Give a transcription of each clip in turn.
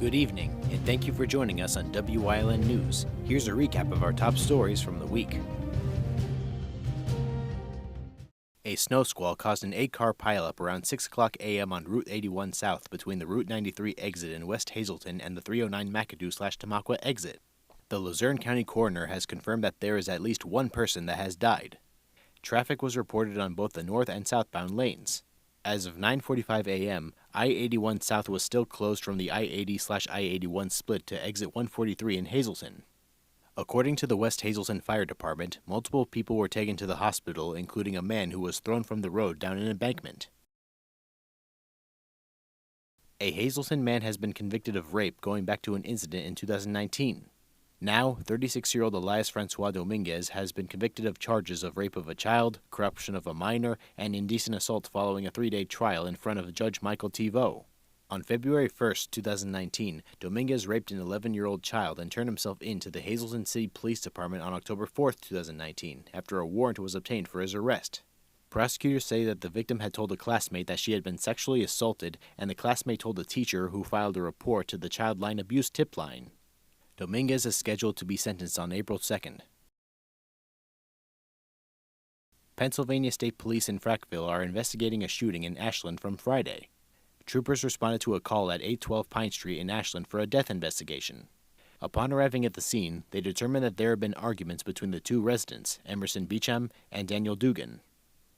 Good evening, and thank you for joining us on Wyln News. Here's a recap of our top stories from the week. A snow squall caused an 8-car pileup around 6 o'clock a.m. on Route 81 South between the Route 93 exit in West Hazleton and the 309 McAdoo/Tamaqua exit. The Luzerne County coroner has confirmed that there is at least one person that has died. Traffic was reported on both the north and southbound lanes. As of 9:45 a.m., I-81 South was still closed from the I-80/I-81 split to exit 143 in Hazleton. According to the West Hazleton Fire Department, multiple people were taken to the hospital, including a man who was thrown from the road down an embankment. A Hazleton man has been convicted of rape going back to an incident in 2019. Now, 36-year-old Elias Francois Dominguez has been convicted of charges of rape of a child, corruption of a minor, and indecent assault following a 3-day trial in front of Judge Michael Thibault. On February 1, 2019, Dominguez raped an 11-year-old child and turned himself in to the Hazleton City Police Department on October 4, 2019, after a warrant was obtained for his arrest. Prosecutors say that the victim had told a classmate that she had been sexually assaulted, and the classmate told the teacher, who filed a report to the Childline Abuse Tip Line. Dominguez is scheduled to be sentenced on April 2nd. Pennsylvania State Police in Frackville are investigating a shooting in Ashland from Friday. Troopers responded to a call at 812 Pine Street in Ashland for a death investigation. Upon arriving at the scene, they determined that there had been arguments between the two residents, Emerson Beecham and Daniel Dugan.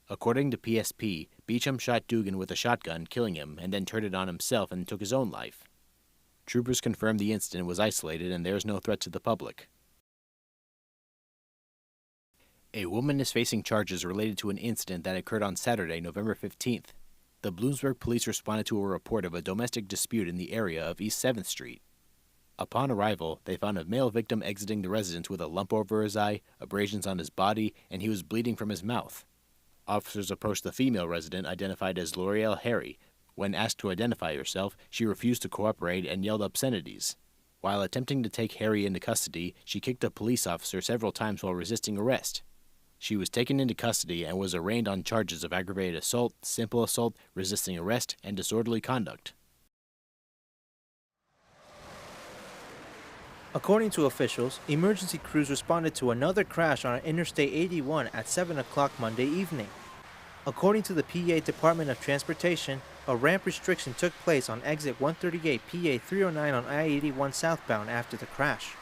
According to PSP, Beecham shot Dugan with a shotgun, killing him, and then turned it on himself and took his own life. Troopers confirmed the incident was isolated and there is no threat to the public. A woman is facing charges related to an incident that occurred on Saturday, November 15th. The Bloomsburg police responded to a report of a domestic dispute in the area of East 7th Street. Upon arrival, they found a male victim exiting the residence with a lump over his eye, abrasions on his body, and he was bleeding from his mouth. Officers approached the female resident, identified as L'Oreal Harry. When asked to identify herself, she refused to cooperate and yelled obscenities. While attempting to take Harry into custody, she kicked a police officer several times while resisting arrest. She was taken into custody and was arraigned on charges of aggravated assault, simple assault, resisting arrest, and disorderly conduct. According to officials, emergency crews responded to another crash on Interstate 81 at 7 o'clock Monday evening. According to the PA Department of Transportation, a ramp restriction took place on exit 138 PA 309 on I-81 southbound after the crash.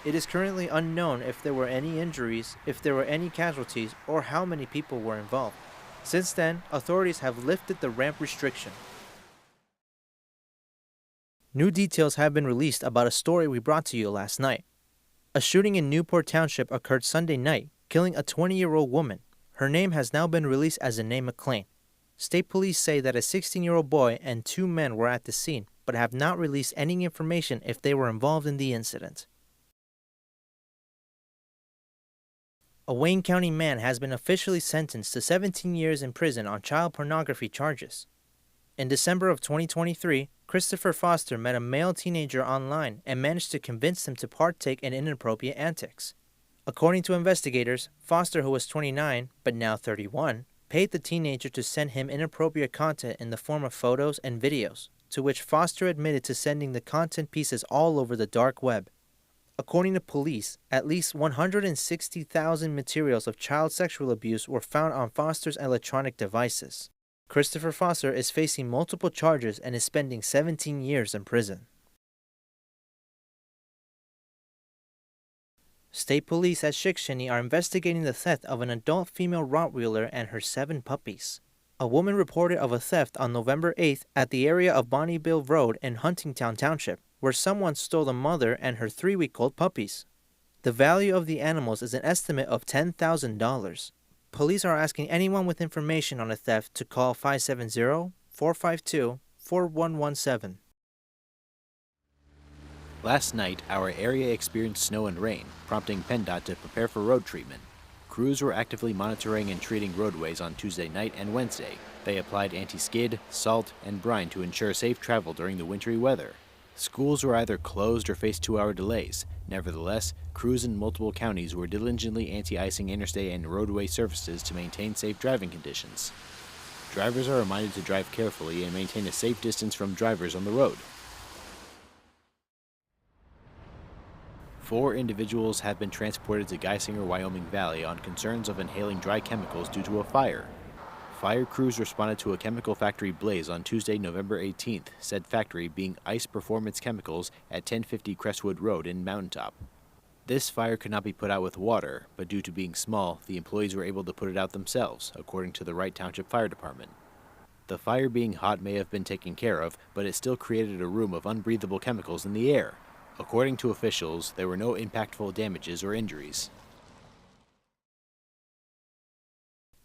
It is currently unknown if there were any injuries, if there were any casualties, or how many people were involved. Since then, authorities have lifted the ramp restriction. New details have been released about a story we brought to you last night. A shooting in Newport Township occurred Sunday night, killing a 20-year-old woman. Her name has now been released as Anae McLean. State police say that a 16-year-old boy and 2 men were at the scene, but have not released any information if they were involved in the incident. A Wayne County man has been officially sentenced to 17 years in prison on child pornography charges. In December of 2023, Christopher Foster met a male teenager online and managed to convince him to partake in inappropriate antics. According to investigators, Foster, who was 29 but now 31, paid the teenager to send him inappropriate content in the form of photos and videos, to which Foster admitted to sending the content pieces all over the dark web. According to police, at least 160,000 materials of child sexual abuse were found on Foster's electronic devices. Christopher Foster is facing multiple charges and is spending 17 years in prison. State police at Shikshini are investigating the theft of an adult female Rottweiler and her 7 puppies. A woman reported of a theft on November 8th at the area of Bonnieville Road in Huntingtown Township, where someone stole the mother and her 3-week-old puppies. The value of the animals is an estimate of $10,000. Police are asking anyone with information on the theft to call 570-452-4117. Last night, our area experienced snow and rain, prompting PennDOT to prepare for road treatment. Crews were actively monitoring and treating roadways on Tuesday night and Wednesday. They applied anti-skid, salt, and brine to ensure safe travel during the wintry weather. Schools were either closed or faced 2-hour delays. Nevertheless, crews in multiple counties were diligently anti-icing interstate and roadway surfaces to maintain safe driving conditions. Drivers are reminded to drive carefully and maintain a safe distance from drivers on the road. 4 individuals have been transported to Geisinger, Wyoming Valley on concerns of inhaling dry chemicals due to a fire. Fire crews responded to a chemical factory blaze on Tuesday, November 18th, said factory being Ice Performance Chemicals at 1050 Crestwood Road in Mountaintop. This fire could not be put out with water, but due to being small, the employees were able to put it out themselves, according to the Wright Township Fire Department. The fire being hot may have been taken care of, but it still created a room of unbreathable chemicals in the air. According to officials, there were no impactful damages or injuries.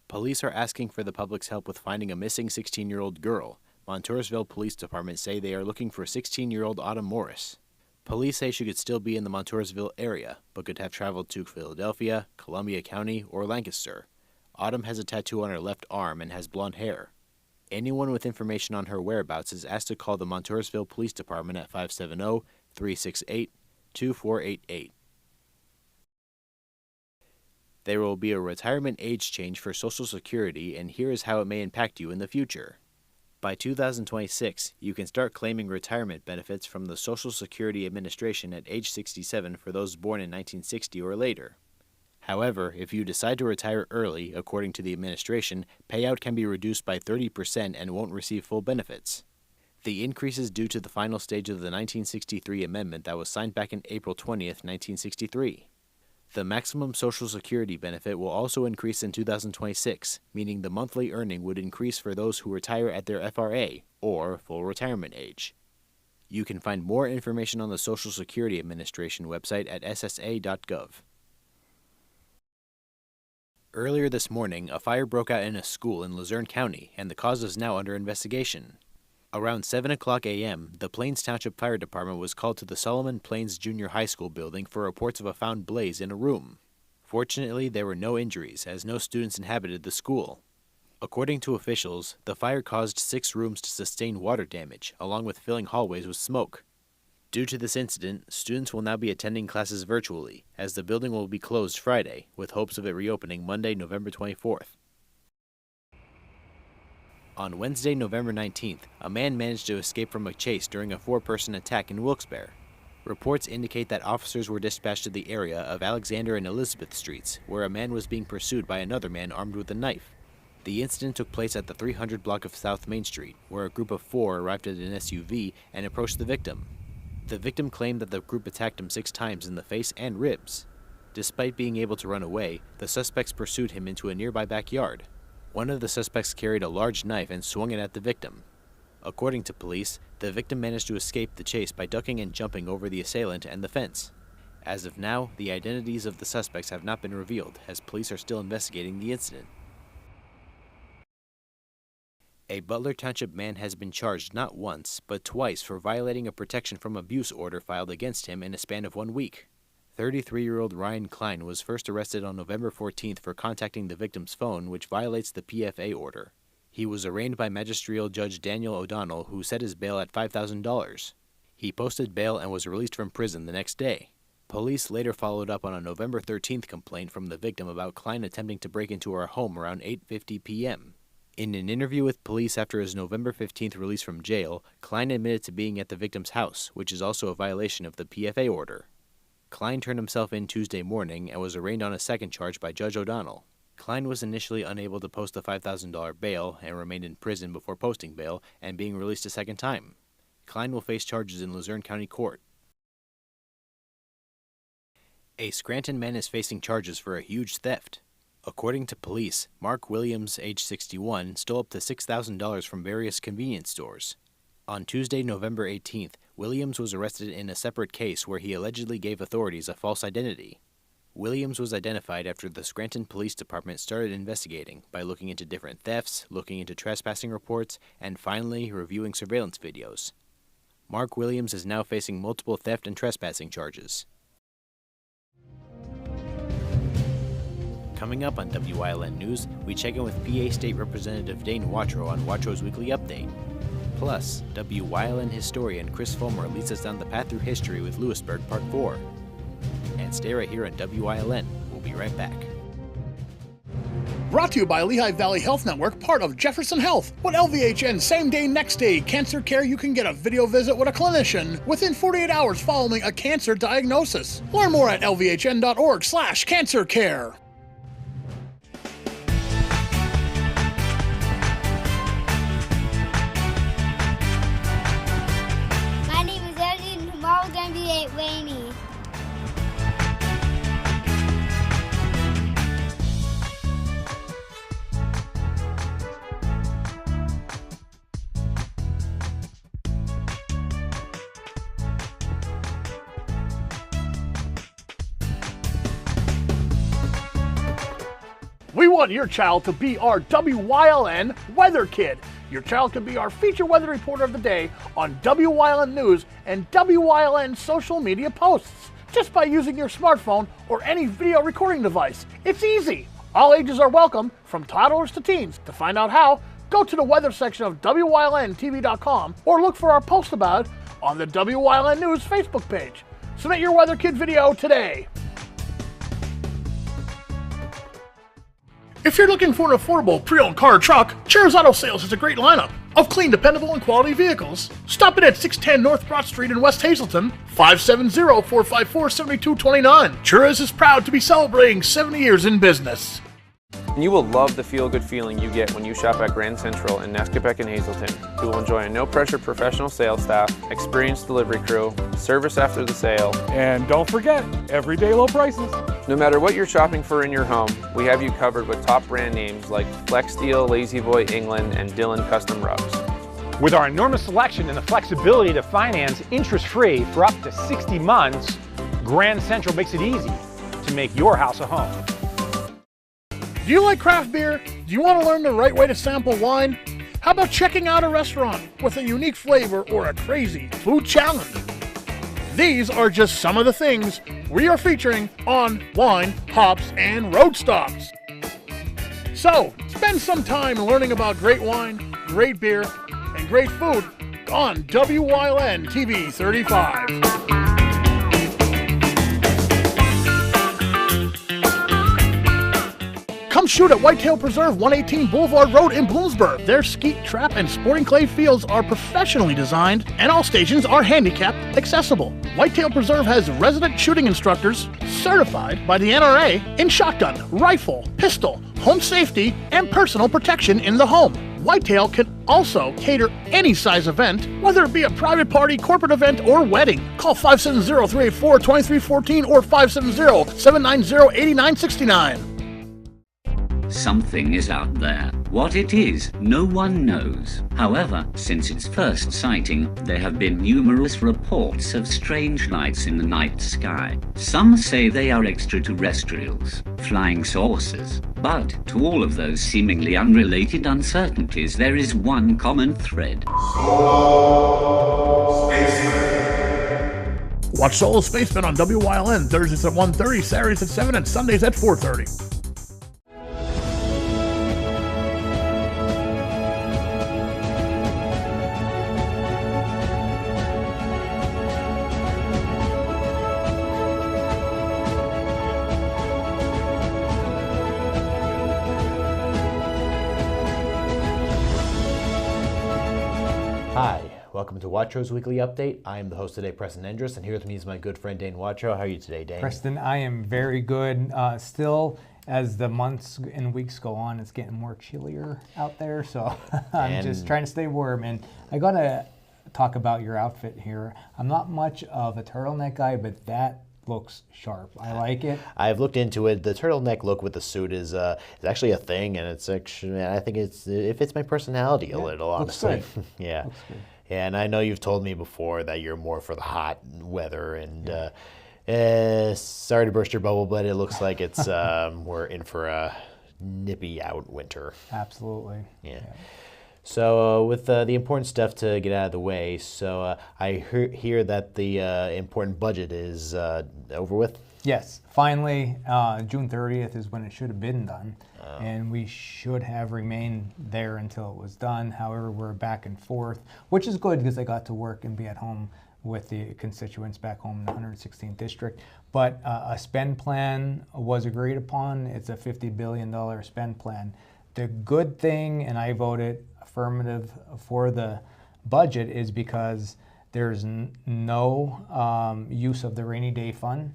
Police are asking for the public's help with finding a missing 16-year-old girl. Montoursville Police Department say they are looking for 16-year-old Autumn Morris. Police say she could still be in the Montoursville area, but could have traveled to Philadelphia, Columbia County, or Lancaster. Autumn has a tattoo on her left arm and has blonde hair. Anyone with information on her whereabouts is asked to call the Montoursville Police Department at 570-368-2488. There will be a retirement age change for Social Security, and here is how it may impact you in the future. By 2026, you can start claiming retirement benefits from the Social Security Administration at age 67 for those born in 1960 or later. However, if you decide to retire early, according to the administration, payout can be reduced by 30% and won't receive full benefits. The increase is due to the final stage of the 1963 amendment that was signed back in April 20, 1963. The maximum Social Security benefit will also increase in 2026, meaning the monthly earning would increase for those who retire at their FRA, or full retirement age. You can find more information on the Social Security Administration website at ssa.gov. Earlier this morning, a fire broke out in a school in Luzerne County, and the cause is now under investigation. Around 7 o'clock a.m., the Plains Township Fire Department was called to the Solomon Plains Junior High School building for reports of a found blaze in a room. Fortunately, there were no injuries, as no students inhabited the school. According to officials, the fire caused 6 rooms to sustain water damage, along with filling hallways with smoke. Due to this incident, students will now be attending classes virtually, as the building will be closed Friday, with hopes of it reopening Monday, November 24th. On Wednesday, November 19th, a man managed to escape from a chase during a 4-person attack in Wilkes-Barre. Reports indicate that officers were dispatched to the area of Alexander and Elizabeth Streets, where a man was being pursued by another man armed with a knife. The incident took place at the 300 block of South Main Street, where a group of 4 arrived at an SUV and approached the victim. The victim claimed that the group attacked him 6 times in the face and ribs. Despite being able to run away, the suspects pursued him into a nearby backyard. One of the suspects carried a large knife and swung it at the victim. According to police, the victim managed to escape the chase by ducking and jumping over the assailant and the fence. As of now, the identities of the suspects have not been revealed, as police are still investigating the incident. A Butler Township man has been charged not once, but twice for violating a protection from abuse order filed against him in a span of 1 week. 33-year-old Ryan Klein was first arrested on November 14th for contacting the victim's phone, which violates the PFA order. He was arraigned by Magisterial Judge Daniel O'Donnell, who set his bail at $5,000. He posted bail and was released from prison the next day. Police later followed up on a November 13th complaint from the victim about Klein attempting to break into her home around 8:50 p.m. In an interview with police after his November 15th release from jail, Klein admitted to being at the victim's house, which is also a violation of the PFA order. Klein turned himself in Tuesday morning and was arraigned on a second charge by Judge O'Donnell. Klein was initially unable to post the $5,000 bail and remained in prison before posting bail and being released a second time. Klein will face charges in Luzerne County Court. A Scranton man is facing charges for a huge theft. According to police, Mark Williams, age 61, stole up to $6,000 from various convenience stores. On Tuesday, November 18th, Williams was arrested in a separate case where he allegedly gave authorities a false identity. Williams was identified after the Scranton Police Department started investigating by looking into different thefts, looking into trespassing reports, and finally reviewing surveillance videos. Mark Williams is now facing multiple theft and trespassing charges. Coming up on WYLN News, we check in with PA State Representative Dane Watrow on Watrow's Weekly Update. Plus, WYLN historian Chris Fulmer leads us down the path through history with Lewisburg Part 4. And stay right here on WYLN. We'll be right back. Brought to you by Lehigh Valley Health Network, part of Jefferson Health. With LVHN Same Day Next Day Cancer Care, you can get a video visit with a clinician within 48 hours following a cancer diagnosis. Learn more at lvhn.org/cancercare. My name is Eddie, and tomorrow's going to be rainy. We want your child to be our WYLN Weather Kid. Your child can be our feature weather reporter of the day on WYLN News and WYLN social media posts, just by using your smartphone or any video recording device. It's easy. All ages are welcome, from toddlers to teens. To find out how, go to the weather section of WYLNTV.com or look for our post about it on the WYLN News Facebook page. Submit your Weather Kid video today. If you're looking for an affordable pre-owned car or truck, Cher's Auto Sales has a great lineup of clean, dependable, and quality vehicles. Stop in at 610 North Broad Street in West Hazleton, 570-454-7229. Cher's is proud to be celebrating 70 years in business. You will love the feel-good feeling you get when you shop at Grand Central in Nesquebec and Hazleton. You will enjoy a no-pressure professional sales staff, experienced delivery crew, service after the sale, and don't forget, everyday low prices. No matter what you're shopping for in your home, we have you covered with top brand names like Flex Steel, Lazy Boy, England, and Dillon Custom Rugs. With our enormous selection and the flexibility to finance interest-free for up to 60 months, Grand Central makes it easy to make your house a home. Do you like craft beer? Do you want to learn the right way to sample wine? How about checking out a restaurant with a unique flavor or a crazy food challenge? These are just some of the things we are featuring on Wine, Hops, and Road Stops. So, spend some time learning about great wine, great beer, and great food on WYLN TV 35. Come shoot at Whitetail Preserve, 118 Boulevard Road in Bloomsburg. Their skeet, trap, and sporting clay fields are professionally designed, and all stations are handicap accessible. Whitetail Preserve has resident shooting instructors certified by the NRA in shotgun, rifle, pistol, home safety, and personal protection in the home. Whitetail can also cater any size event, whether it be a private party, corporate event, or wedding. Call 570-384-2314 or 570-790-8969. Something is out there. What it is, no one knows. However, since its first sighting, there have been numerous reports of strange lights in the night sky. Some say they are extraterrestrials, flying saucers. But to all of those seemingly unrelated uncertainties, there is one common thread. Solo Spaceman. Watch Solo Spaceman on WYLN Thursdays at 1:30, Saturdays at 7, and Sundays at 4:30. Hi, welcome to Watro's Weekly Update. I am the host today, Preston Endress, and here with me is my good friend Dane Watro. How are you today, Dane? Preston, I am very good. Still, as the months and weeks go on, it's getting more chillier out there, so I'm just trying to stay warm. And I gotta talk about your outfit here. I'm not much of a turtleneck guy, but that looks sharp. I like it. I've looked into it. The turtleneck look with the suit is actually a thing, and it's actually, I think it fits my personality a little, honestly. Looks good. Yeah. Looks good. Yeah, and I know you've told me before that you're more for the hot weather, and sorry to burst your bubble, but it looks like it's we're in for a nippy out winter. Absolutely. Yeah. So with the important stuff to get out of the way, so I hear that the important budget is over with? Yes, finally, June 30th is when it should have been done, and we should have remained there until it was done. However, we're back and forth, which is good because I got to work and be at home with the constituents back home in the 116th district. But a spend plan was agreed upon. It's a $50 billion spend plan. The good thing, and I voted affirmative for the budget, is because there's no use of the rainy day fund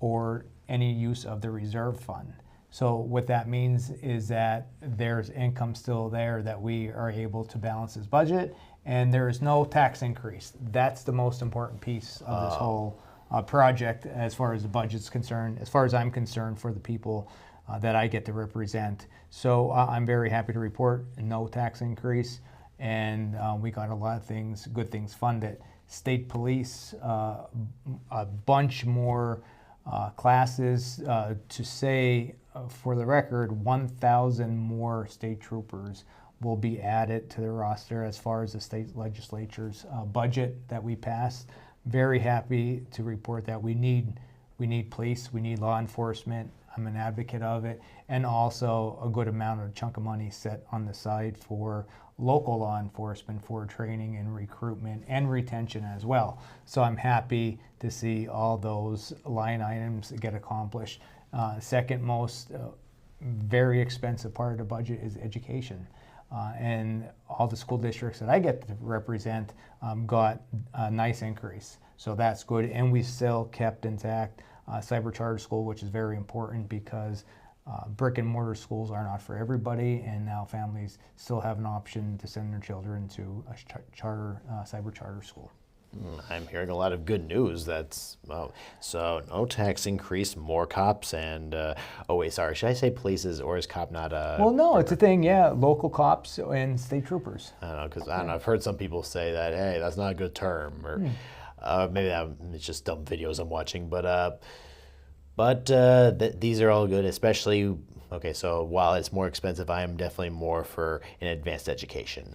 or any use of the reserve fund. So what that means is that there's income still there that we are able to balance this budget, and there is no tax increase. That's the most important piece of this whole project as far as the budget's concerned, as far as I'm concerned, for the people that I get to represent. So I'm very happy to report no tax increase, and we got a lot of things, good things funded. State police, a bunch more classes. To say, for the record, 1,000 more state troopers will be added to the roster as far as the state legislature's budget that we passed. Very happy to report that we need police, we need law enforcement. I'm an advocate of it, and also a good amount of chunk of money set on the side for local law enforcement for training and recruitment and retention as well. So I'm happy to see all those line items get accomplished. Second most very expensive part of the budget is education. And all the school districts that I get to represent got a nice increase. So that's good. And we still kept intact cyber charter school, which is very important because brick and mortar schools are not for everybody, and now families still have an option to send their children to a cyber charter school. I'm hearing a lot of good news. So no tax increase, more cops, and should I say polices, or is cop not a? Well, no, it's a thing. Yeah, local cops and state troopers. I don't know, because I don't know. I've heard some people say that, hey, that's not a good term, or maybe it's just dumb videos I'm watching. But these are all good, especially. Okay, so while it's more expensive, I am definitely more for an advanced education.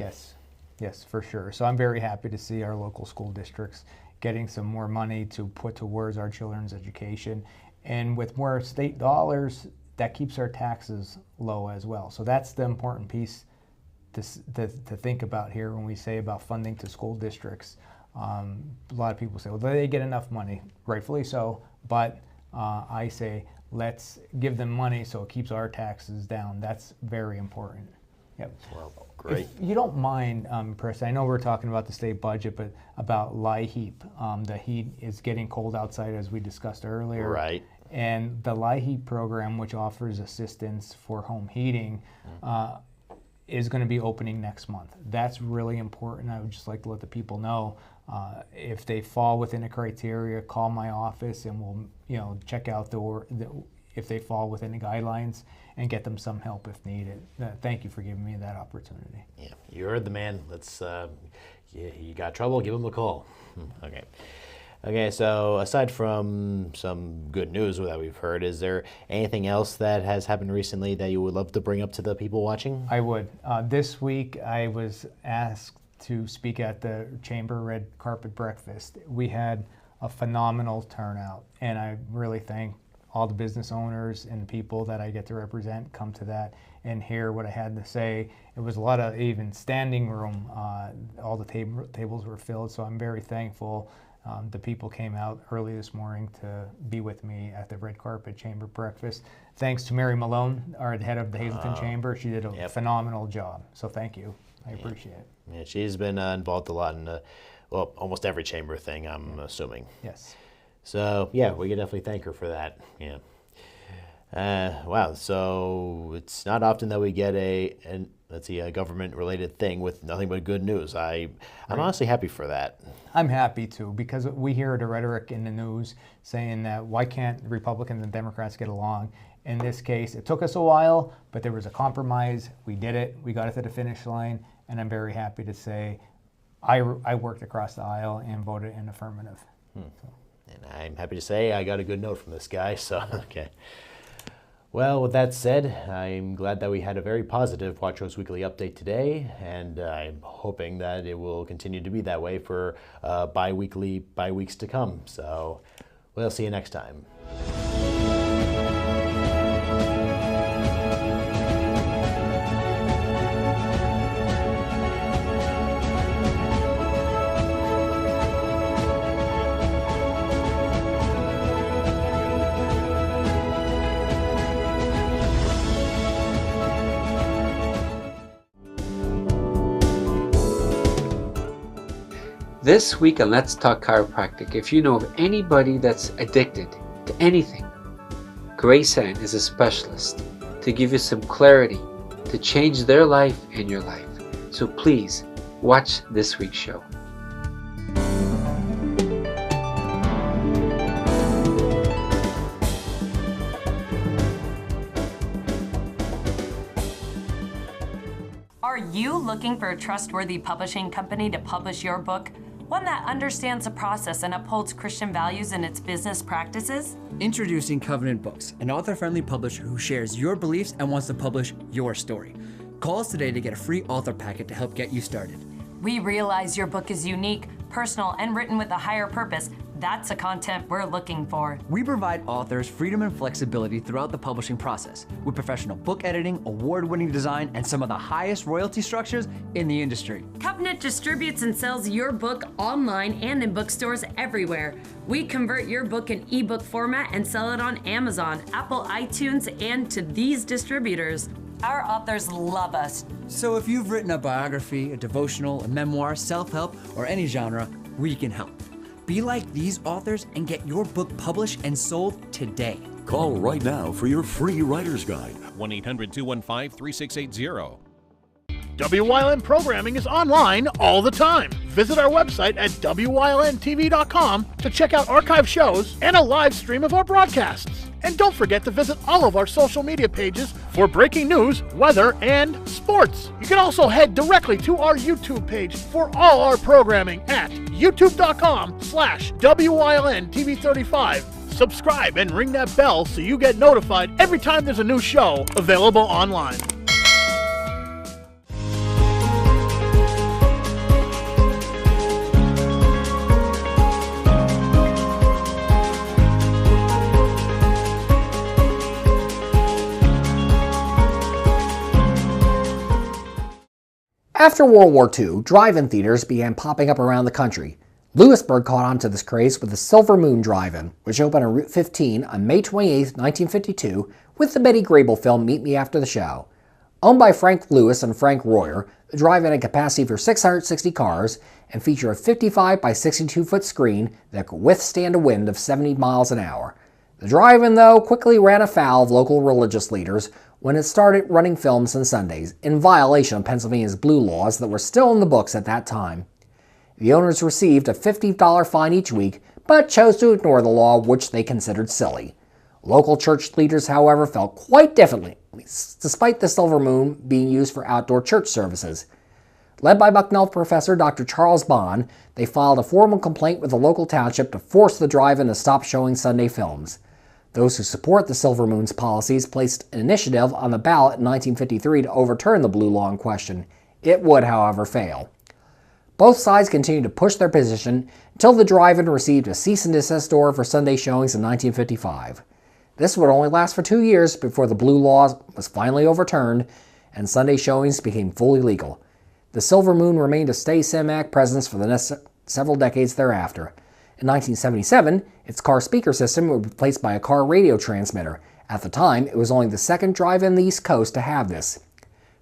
Yes, for sure. So I'm very happy to see our local school districts getting some more money to put towards our children's education. And with more state dollars, that keeps our taxes low as well. So that's the important piece to think about here when we say about funding to school districts. A lot of people say, well, they get enough money, rightfully so, but I say, let's give them money so it keeps our taxes down. That's very important. Yep. Well, great. If you don't mind, Preston, I know we're talking about the state budget, but about LIHEAP. The heat is getting cold outside, as we discussed earlier. Right. And the LIHEAP program, which offers assistance for home heating, is going to be opening next month. That's really important. I would just like to let the people know. If they fall within the criteria, call my office, and we'll check out if they fall within the guidelines and get them some help if needed. Thank you for giving me that opportunity. Yeah, you heard the man. You got trouble, give him a call. Okay, so aside from some good news that we've heard, is there anything else that has happened recently that you would love to bring up to the people watching? I would. This week I was asked to speak at the Chamber Red Carpet Breakfast. We had a phenomenal turnout, and I really thank all the business owners and people that I get to represent come to that and hear what I had to say. It was a lot of even standing room. All the tables were filled, so I'm very thankful. The people came out early this morning to be with me at the Red Carpet Chamber Breakfast. Thanks to Mary Malone, our head of the Hazleton Chamber. She did a phenomenal job, so thank you. I appreciate it. Yeah, she's been involved a lot in, almost every chamber thing, I'm assuming. Yes. So, yeah, we can definitely thank her for that. Yeah. Wow, so it's not often that we get a government-related thing with nothing but good news. I'm honestly happy for that. I'm happy too, because we hear the rhetoric in the news saying that why can't Republicans and Democrats get along? In this case, it took us a while, but there was a compromise. We did it. We got it to the finish line, and I'm very happy to say I worked across the aisle and voted in affirmative. So. And I'm happy to say I got a good note from this guy, so okay. Well, with that said, I'm glad that we had a very positive Quattro's Weekly Update today, and I'm hoping that it will continue to be that way for by weeks to come. So we'll see you next time. This week on Let's Talk Chiropractic, if you know of anybody that's addicted to anything, Grace Ann is a specialist to give you some clarity, to change their life and your life. So please, watch this week's show. Are you looking for a trustworthy publishing company to publish your book? One that understands the process and upholds Christian values in its business practices? Introducing Covenant Books, an author-friendly publisher who shares your beliefs and wants to publish your story. Call us today to get a free author packet to help get you started. We realize your book is unique, personal, and written with a higher purpose. That's the content we're looking for. We provide authors freedom and flexibility throughout the publishing process with professional book editing, award-winning design, and some of the highest royalty structures in the industry. Covenant distributes and sells your book online and in bookstores everywhere. We convert your book in ebook format and sell it on Amazon, Apple iTunes, and to these distributors. Our authors love us. So if you've written a biography, a devotional, a memoir, self-help, or any genre, we can help. Be like these authors and get your book published and sold today. Call right now for your free writer's guide. 1-800-215-3680. WYLN programming is online all the time. Visit our website at WYLNTV.com to check out archive shows and a live stream of our broadcasts. And don't forget to visit all of our social media pages for breaking news, weather, and sports. You can also head directly to our YouTube page for all our programming at youtube.com/WYLNTV35. Subscribe and ring that bell so you get notified every time there's a new show available online. After World War II, drive-in theaters began popping up around the country. Lewisburg caught on to this craze with the Silver Moon Drive-In, which opened on Route 15 on May 28, 1952, with the Betty Grable film Meet Me After the Show. Owned by Frank Lewis and Frank Royer, the drive-in had capacity for 660 cars and featured a 55 by 62-foot screen that could withstand a wind of 70 miles an hour. The drive-in, though, quickly ran afoul of local religious leaders when it started running films on Sundays, in violation of Pennsylvania's blue laws that were still in the books at that time. The owners received a $50 fine each week, but chose to ignore the law, which they considered silly. Local church leaders, however, felt quite differently, despite the Silver Moon being used for outdoor church services. Led by Bucknell professor Dr. Charles Bond, they filed a formal complaint with the local township to force the drive-in to stop showing Sunday films. Those who support the Silver Moon's policies placed an initiative on the ballot in 1953 to overturn the blue law in question. It would, however, fail. Both sides continued to push their position until the drive-in received a cease and desist order for Sunday showings in 1955. This would only last for 2 years before the blue law was finally overturned and Sunday showings became fully legal. The Silver Moon remained a Stay Sim-Act presence for the next several decades thereafter. In 1977, its car speaker system was replaced by a car radio transmitter. At the time, it was only the second drive-in on the East Coast to have this.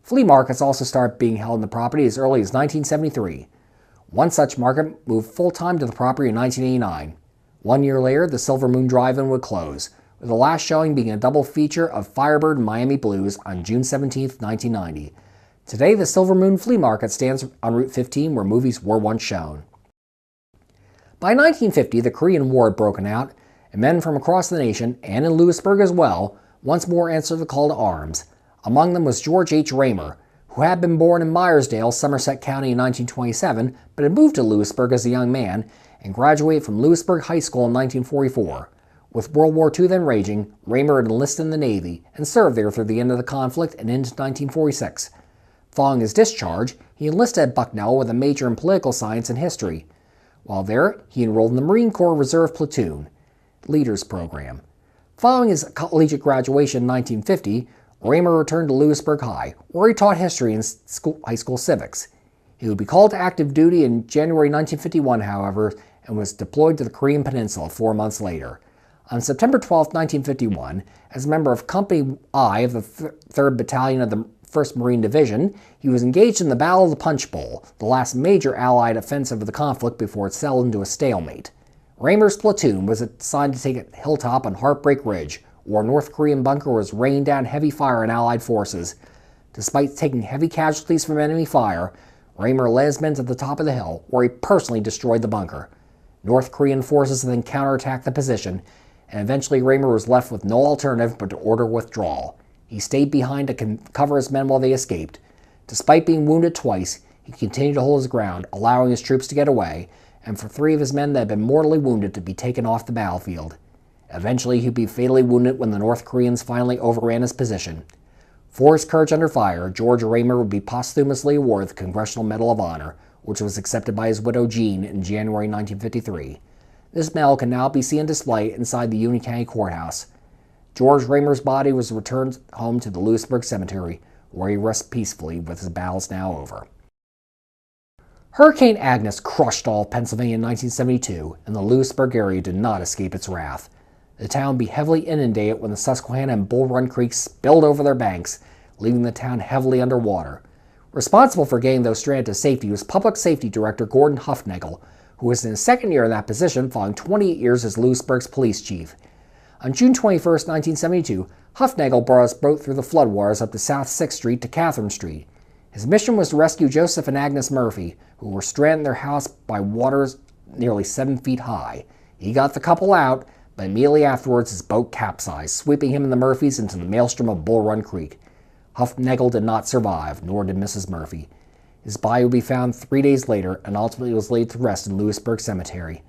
Flea markets also started being held in the property as early as 1973. One such market moved full-time to the property in 1989. 1 year later, the Silver Moon Drive-In would close, with the last showing being a double feature of Firebird and Miami Blues on June 17, 1990. Today, the Silver Moon Flea Market stands on Route 15 where movies were once shown. By 1950, the Korean War had broken out, and men from across the nation, and in Lewisburg as well, once more answered the call to arms. Among them was George H. Raymer, who had been born in Myersdale, Somerset County in 1927, but had moved to Lewisburg as a young man, and graduated from Lewisburg High School in 1944. With World War II then raging, Raymer had enlisted in the Navy, and served there through the end of the conflict and into 1946. Following his discharge, he enlisted at Bucknell with a major in political science and history. While there, he enrolled in the Marine Corps Reserve Platoon Leaders Program. Following his collegiate graduation in 1950, Raymer returned to Lewisburg High, where he taught history and high school civics. He would be called to active duty in January 1951, however, and was deployed to the Korean Peninsula 4 months later. On September 12, 1951, as a member of Company I of the 3rd Battalion of the 1st Marine Division, he was engaged in the Battle of the Punch Bowl, the last major Allied offensive of the conflict before it settled into a stalemate. Raymer's platoon was assigned to take a hilltop on Heartbreak Ridge, where a North Korean bunker was raining down heavy fire on Allied forces. Despite taking heavy casualties from enemy fire, Raymer led his men to the top of the hill, where he personally destroyed the bunker. North Korean forces then counterattacked the position, and eventually Raymer was left with no alternative but to order withdrawal. He stayed behind to cover his men while they escaped. Despite being wounded twice, he continued to hold his ground, allowing his troops to get away, and for 3 of his men that had been mortally wounded to be taken off the battlefield. Eventually, he'd be fatally wounded when the North Koreans finally overran his position. For his courage under fire, George Raymer would be posthumously awarded the Congressional Medal of Honor, which was accepted by his widow Jean in January 1953. This medal can now be seen on display inside the Union County Courthouse. George Raymer's body was returned home to the Lewisburg Cemetery, where he rests peacefully with his battles now over. Hurricane Agnes crushed all of Pennsylvania in 1972, and the Lewisburg area did not escape its wrath. The town would be heavily inundated when the Susquehanna and Bull Run Creeks spilled over their banks, leaving the town heavily underwater. Responsible for getting those stranded to safety was Public Safety Director Gordon Huffnagel, who was in his 2nd year in that position following 28 years as Lewisburg's police chief. On June 21, 1972, Huffnagel brought his boat through the floodwaters up to South 6th Street to Catherine Street. His mission was to rescue Joseph and Agnes Murphy, who were stranded in their house by waters nearly 7 feet high. He got the couple out, but immediately afterwards his boat capsized, sweeping him and the Murphys into the maelstrom of Bull Run Creek. Huffnagel did not survive, nor did Mrs. Murphy. His body would be found 3 days later and ultimately was laid to rest in Lewisburg Cemetery.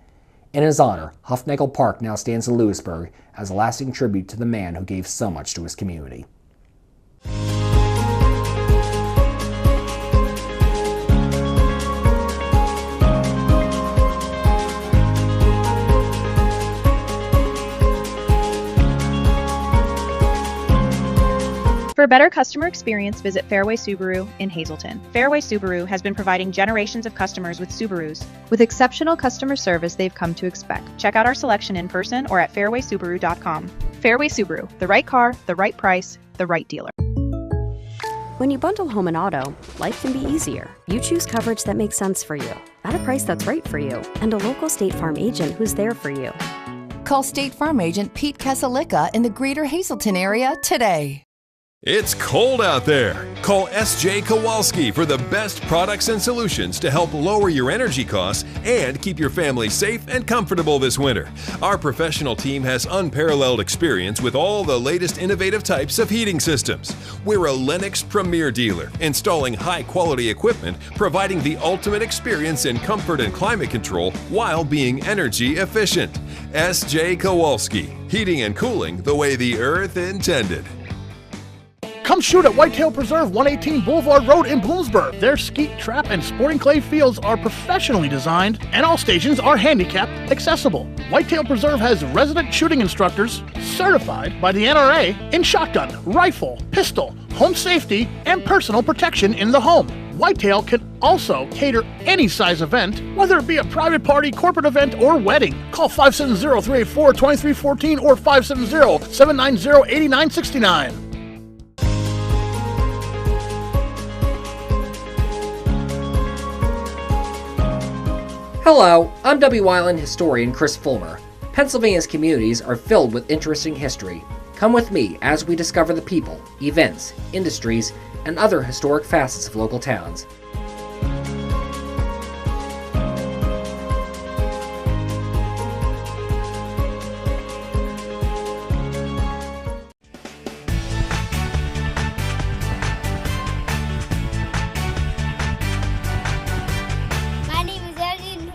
In his honor, Huffnagel Park now stands in Lewisburg as a lasting tribute to the man who gave so much to his community. For a better customer experience, visit Fairway Subaru in Hazleton. Fairway Subaru has been providing generations of customers with Subarus. With exceptional customer service they've come to expect. Check out our selection in person or at fairwaysubaru.com. Fairway Subaru, the right car, the right price, the right dealer. When you bundle home and auto, life can be easier. You choose coverage that makes sense for you, at a price that's right for you, and a local State Farm agent who's there for you. Call State Farm agent Pete Kasalika in the greater Hazleton area today. It's cold out there. Call S.J. Kowalski for the best products and solutions to help lower your energy costs and keep your family safe and comfortable this winter. Our professional team has unparalleled experience with all the latest innovative types of heating systems. We're a Lennox Premier dealer, installing high-quality equipment, providing the ultimate experience in comfort and climate control while being energy efficient. S.J. Kowalski, heating and cooling the way the earth intended. Come shoot at Whitetail Preserve, 118 Boulevard Road in Bloomsburg. Their skeet, trap, and sporting clay fields are professionally designed, and all stations are handicap accessible. Whitetail Preserve has resident shooting instructors certified by the NRA in shotgun, rifle, pistol, home safety, and personal protection in the home. Whitetail can also cater any size event, whether it be a private party, corporate event, or wedding. Call 570-384-2314 or 570-790-8969. Hello, I'm Wyln historian Chris Fulmer. Pennsylvania's communities are filled with interesting history. Come with me as we discover the people, events, industries, and other historic facets of local towns.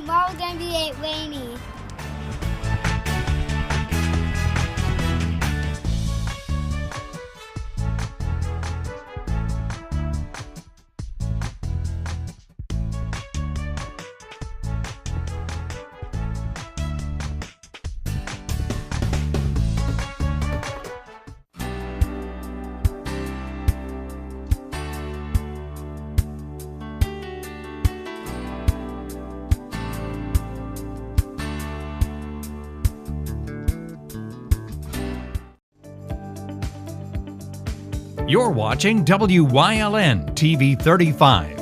Wyln. You're watching WYLN TV 35.